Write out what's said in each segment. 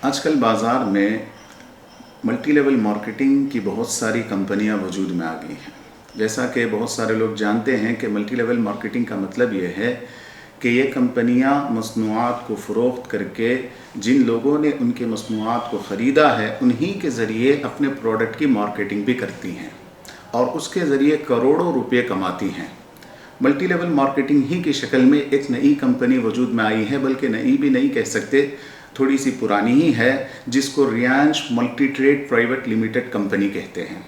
آج کل بازار میں ملٹی لیول مارکیٹنگ کی بہت ساری کمپنیاں وجود میں آ گئی ہیں. جیسا کہ بہت سارے لوگ جانتے ہیں کہ ملٹی لیول مارکیٹنگ کا مطلب یہ ہے کہ یہ کمپنیاں مصنوعات کو فروخت کر کے جن لوگوں نے ان کے مصنوعات کو خریدا ہے انہی کے ذریعے اپنے پروڈکٹ کی مارکیٹنگ بھی کرتی ہیں اور اس کے ذریعے کروڑوں روپے کماتی ہیں. ملٹی لیول مارکیٹنگ ہی کی شکل میں ایک نئی کمپنی وجود میں آئی ہے، بلکہ نئی بھی نہیں کہہ سکتے، تھوڑی سی پرانی ہی ہے، جس کو Riyansh multi trade private limited company کہتے ہیں.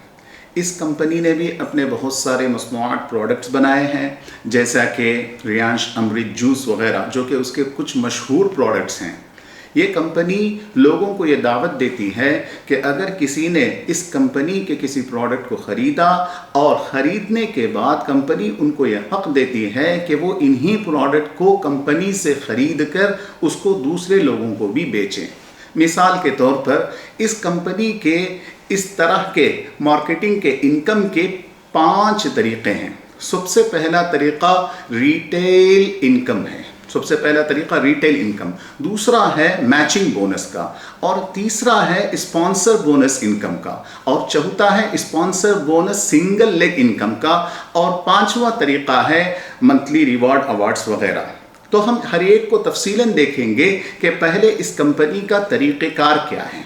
اس کمپنی نے بھی اپنے بہت سارے مصنوعات پروڈکٹس بنائے ہیں، جیسا کہ ریانش امرت جوس وغیرہ، جو کہ اس کے کچھ مشہور پروڈکٹس ہیں. یہ کمپنی لوگوں کو یہ دعوت دیتی ہے کہ اگر کسی نے اس کمپنی کے کسی پروڈکٹ کو خریدا اور خریدنے کے بعد کمپنی ان کو یہ حق دیتی ہے کہ وہ انہی پروڈکٹ کو کمپنی سے خرید کر اس کو دوسرے لوگوں کو بھی بیچیں. مثال کے طور پر اس کمپنی کے اس طرح کے مارکیٹنگ کے انکم کے 5 طریقے ہیں. سب سے پہلا طریقہ ریٹیل انکم ہے. Retail income. دوسرا ہے میچنگ بونس کا، اور تیسرا ہے اسپانسر بونس انکم کا، اور چوتھا ہے sponsor bonus single leg income کا، اور 5واں طریقہ ہے منتھلی ریوارڈ ایوارڈز وغیرہ. تو ہم ہر ایک کو تفصیلاً دیکھیں گے کہ پہلے اس کمپنی کا طریقہ کار کیا ہے.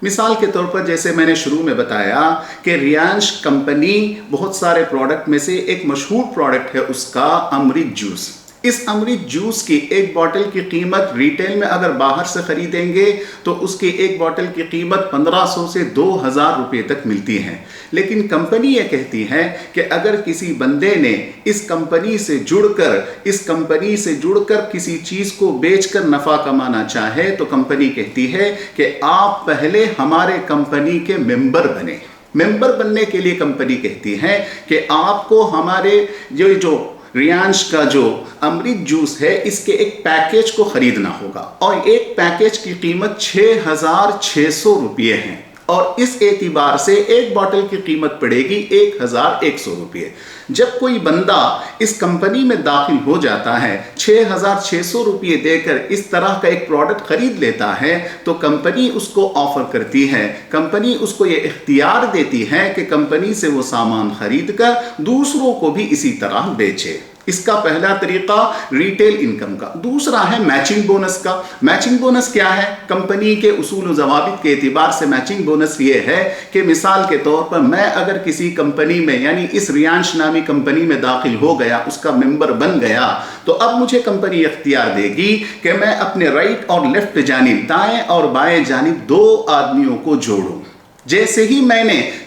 مثال کے طور پر جیسے میں نے شروع میں بتایا کہ ریانش کمپنی بہت سارے پروڈکٹ میں سے ایک مشہور پروڈکٹ ہے اس کا امرت جوس. اس امرت جوس کی ایک باٹل کی قیمت ریٹیل میں اگر باہر سے خریدیں گے تو اس کی ایک باٹل کی قیمت 1500 سے 2000 روپے تک ملتی ہے. لیکن کمپنی یہ کہتی ہے کہ اگر کسی بندے نے اس کمپنی سے جڑ کر کسی چیز کو بیچ کر نفع کمانا چاہے تو کمپنی کہتی ہے کہ آپ پہلے ہمارے کمپنی کے ممبر بنیں. ممبر بننے کے لیے کمپنی کہتی ہے کہ آپ کو ہمارے جو ریانش کا جو امرت جوس ہے اس کے ایک پیکیج کو خریدنا ہوگا، اور ایک پیکیج کی قیمت 6600 روپے ہیں، اور اس اعتبار سے ایک باٹل کی قیمت پڑے گی 1100 روپے. جب کوئی بندہ اس کمپنی میں داخل ہو جاتا ہے، 6600 روپے دے کر اس طرح کا ایک پروڈکٹ خرید لیتا ہے، تو کمپنی اس کو آفر کرتی ہے، کمپنی اس کو یہ اختیار دیتی ہے کہ کمپنی سے وہ سامان خرید کر دوسروں کو بھی اسی طرح بیچے. اس کا پہلا طریقہ ریٹیل انکم کا. دوسرا ہے میچنگ بونس کا. میچنگ بونس کیا ہے؟ کمپنی کے اصول و ضوابط کے اعتبار سے میچنگ بونس یہ ہے کہ مثال کے طور پر میں اگر کسی کمپنی میں یعنی اس ریانش نامی کمپنی میں داخل ہو گیا، اس کا ممبر بن گیا، تو اب مجھے کمپنی اختیار دے گی کہ میں اپنے رائٹ اور لیفٹ جانب، دائیں اور بائیں جانب 2 آدمیوں کو جوڑوں. جیسے ہی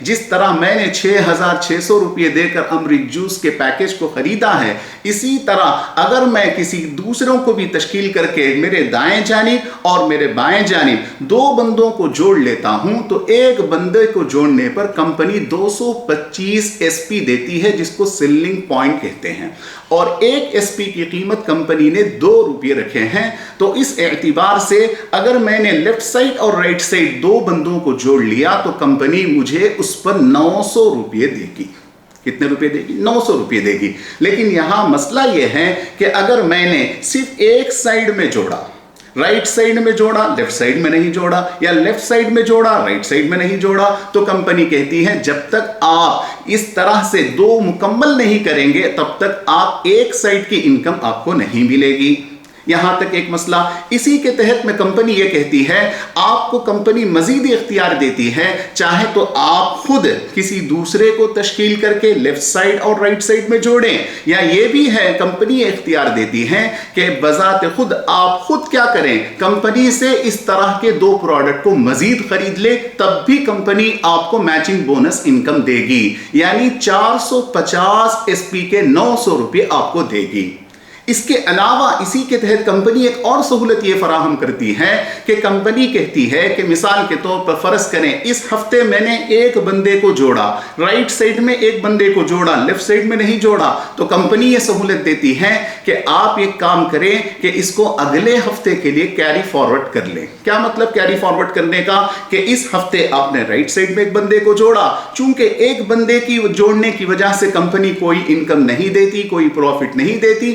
جس طرح میں نے 6600 روپے دے کر امرت جوس کے پیکیج کو خریدا ہے، اسی طرح اگر میں کسی دوسروں کو بھی تشکیل کر کے میرے دائیں جانب اور میرے بائیں جانب 2 بندوں کو جوڑ لیتا ہوں، تو ایک بندے کو جوڑنے پر کمپنی 225 SP دیتی ہے، جس کو سیلنگ پوائنٹ کہتے ہیں، اور ایک SP کی قیمت کمپنی نے 2 روپے رکھے ہیں. تو اس اعتبار سے اگر میں نے لیفٹ سائڈ اور رائٹ سائڈ 2 بندوں کو جوڑ لیا تو کمپنی مجھے اس پر 900 روپے دے گی. کتنے روپے دے گی؟ 900 روپے دے گی. لیکن یہاں مسئلہ یہ ہے کہ اگر میں نے صرف ایک سائڈ میں جوڑا، رائٹ سائڈ میں جوڑا، لیفٹ سائڈ میں نہیں جوڑا، یا لیفٹ سائڈ میں جوڑا، رائٹ سائڈ میں نہیں جوڑا، تو کمپنی کہتی ہے جب تک آپ اس طرح سے 2 مکمل نہیں کریں گے تب تک آپ ایک سائڈ کی انکم آپ کو نہیں ملے گی. یہاں تک ایک مسئلہ. اسی کے تحت میں کمپنی یہ کہتی ہے آپ کو کمپنی مزید اختیار دیتی ہے، چاہے تو آپ خود کسی دوسرے کو تشکیل کر کے لیفٹ سائڈ اور رائٹ سائڈ میں جوڑیں، یا یہ بھی ہے کمپنی اختیار دیتی ہے کہ بذات خود آپ خود کیا کریں، کمپنی سے اس طرح کے 2 پروڈکٹ کو مزید خرید لے، تب بھی کمپنی آپ کو میچنگ بونس انکم دے گی، یعنی 450 SP کے 900 روپے آپ کو دے گی. اس کے علاوہ اسی کے تحت کمپنی ایک اور سہولت یہ فراہم کرتی ہے کہ کمپنی کہتی ہے کہ مثال کے طور پر فرض کریں اس ہفتے میں نے ایک بندے کو جوڑا، رائٹ سائڈ میں ایک بندے کو جوڑا، لیفٹ سائڈ میں نہیں جوڑا، تو کمپنی یہ سہولت دیتی ہے کہ آپ ایک کام کریں کہ اس کو اگلے ہفتے کے لیے کیری فارورڈ کر لیں. کیا مطلب کیری فارورڈ کرنے کا؟ کہ اس ہفتے آپ نے رائٹ سائڈ میں ایک بندے کو جوڑا، چونکہ ایک بندے کی جوڑنے کی وجہ سے کمپنی کوئی انکم نہیں دیتی، کوئی پروفٹ نہیں دیتی،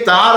4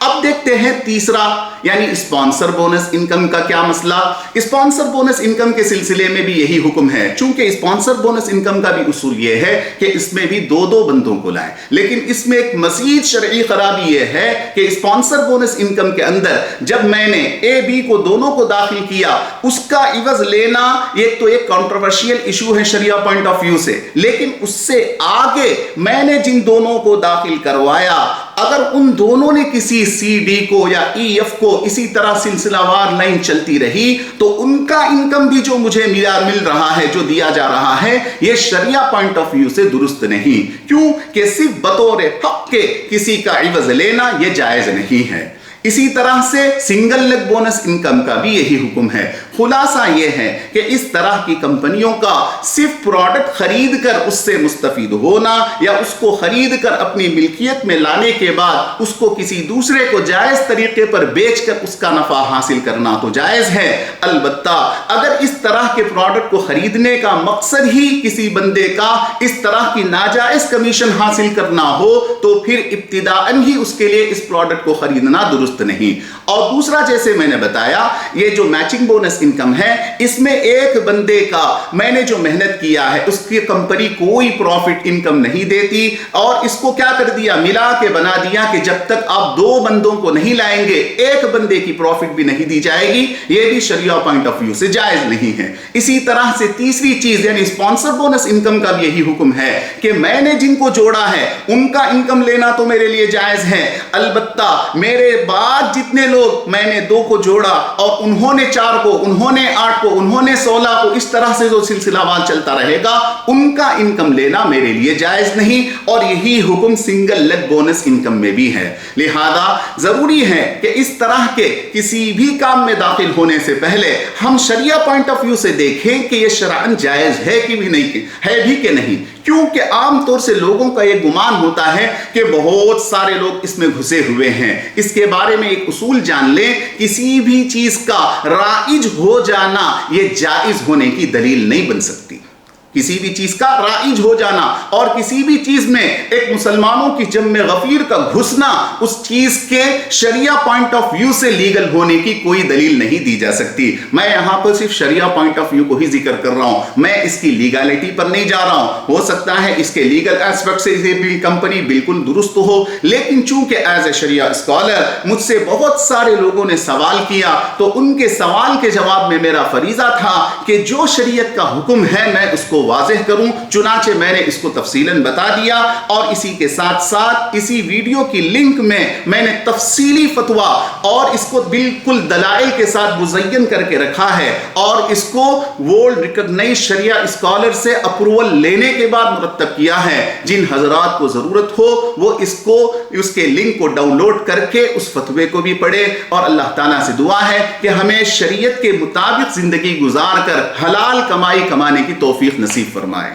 اب دیکھتے ہیں تیسرا یعنی اسپانسر بونس انکم کا کیا مسئلہ. اسپانسر بونس انکم کے سلسلے میں بھی یہی حکم ہے. چونکہ اسپانسر بونس انکم کا بھی اصول یہ ہے کہ اس میں بھی دو بندوں کو لائیں، لیکن اس میں ایک مزید شرعی خرابی یہ ہے کہ اسپانسر بونس انکم کے اندر جب میں نے اے بی کو دونوں کو داخل کیا، اس کا عوض لینا ایک تو ایک کنٹروورشیل ایشو ہے شریعہ پوائنٹ آف ویو سے، لیکن اس سے آگے میں نے جن دونوں کو داخل کروایا اگر ان دونوں نے کسی سی ڈی کو یا ای ایف کو اسی طرح سلسلہ وار لائن چلتی رہی تو ان کا انکم بھی جو مجھے مل رہا ہے، جو دیا جا رہا ہے، یہ شریعہ پوائنٹ آف ویو سے درست نہیں. کیوں کہ صرف بطور حق کے کسی کا عوض لینا یہ جائز نہیں ہے. اسی طرح سے سنگل لیگ بونس انکم کا بھی یہی حکم ہے. خلاصہ یہ ہے کہ اس طرح کی کمپنیوں کا صرف پروڈکٹ خرید کر اس سے مستفید ہونا یا اس کو خرید کر اپنی ملکیت میں لانے کے بعد اس کو کسی دوسرے کو جائز طریقے پر بیچ کر اس کا نفع حاصل کرنا تو جائز ہے. البتہ اگر اس طرح کے پروڈکٹ کو خریدنے کا مقصد ہی کسی بندے کا اس طرح کی ناجائز کمیشن حاصل کرنا ہو تو پھر ابتداءً ہی اس کے لیے اس پروڈکٹ کو خریدنا درست نہیں. اور دوسرا جیسے میں نے بتایا یہ جو میچنگ بونس انکم ہے اس میں ایک بندے کا میں نے جو محنت کیا ہے اس کی کمپنی کوئی پروفٹ انکم نہیں دیتی اور اس کو کیا کر دیا ملا کے بنا دیا کہ جب تک آپ دو بندوں کو نہیں لائیں گے ایک بندے کی پروفٹ بھی نہیں دی جائے گی. یہ بھی شریعہ پوائنٹ آف ویو سے جائز نہیں ہے. اسی طرح سے تیسری چیز یعنی اسپانسر بونس انکم کا بھی یہی حکم ہے کہ میں نے جن کو جوڑا ہے ان کا انکم لینا تو میرے لیے جائز ہے. البتہ میرے بعد جتنے لوگ میں نے 2 کو جوڑا اور انہوں نے 4 کو، انہوں نے 8 کو، انہوں نے 16 کو، اس طرح سے جو سلسلہ وار چلتا رہے گا ان کا انکم لینا میرے لیے جائز نہیں. اور یہی حکم سنگل لیگ بونس انکم میں بھی ہے. لہذا ضروری ہے کہ اس طرح کے کسی بھی کام میں داخل ہونے سے پہلے ہم شریعہ پوائنٹ آف ویو سے دیکھیں کہ یہ شرعاً جائز ہے کہ بھی نہیں ہے بھی کہ نہیں. کیونکہ عام طور سے لوگوں کا یہ گمان ہوتا ہے کہ بہت سارے لوگ اس میں گھسے ہوئے ہیں. اس کے بارے میں ایک اصول جان لیں، کسی بھی چیز کا رائج ہو جانا یہ جائز ہونے کی دلیل نہیں بن سکتی. کسی بھی چیز کا رائج ہو جانا اور کسی بھی چیز میں ایک مسلمانوں کی جمع غفیر کا گھسنا اس چیز کے شریعہ پوائنٹ آف ویو سے لیگل ہونے کی کوئی دلیل نہیں دی جا سکتی. میں یہاں پر صرف شریعہ پوائنٹ آف ویو کو ہی ذکر کر رہا ہوں، میں اس کی لیگالٹی پر نہیں جا رہا ہوں. ہو سکتا ہے اس کے لیگل ایسپیکٹ سے کمپنی بالکل درست ہو، لیکن چونکہ ایز اے شریعہ اسکالر مجھ سے بہت سارے لوگوں نے سوال کیا تو ان کے سوال کے جواب میں میرا فریضہ تھا کہ جو شریعت کا حکم ہے میں اس کو واضح کروں. چنانچہ میں نے اس کو تفصیلاً بتا دیا اور اسی کے ساتھ ساتھ اسی ویڈیو کی لنک میں نے تفصیلی فتویٰ اور اس کو بالکل دلائل کے ساتھ مزین کر کے رکھا ہے اور اس کو ورلڈ ریکگنائزڈ شریعہ اسکالر سے اپروول لینے کے بعد مرتب کیا ہے. جن حضرات کو ضرورت ہو وہ اس کے لنک کو ڈاؤن لوڈ کر کے اس فتوے کو بھی پڑھے اور اللہ تعالیٰ سے دعا ہے کہ ہمیں شریعت کے مطابق زندگی گزار کر حلال کمائی کمانے کی توفیق نصیب فرمائے.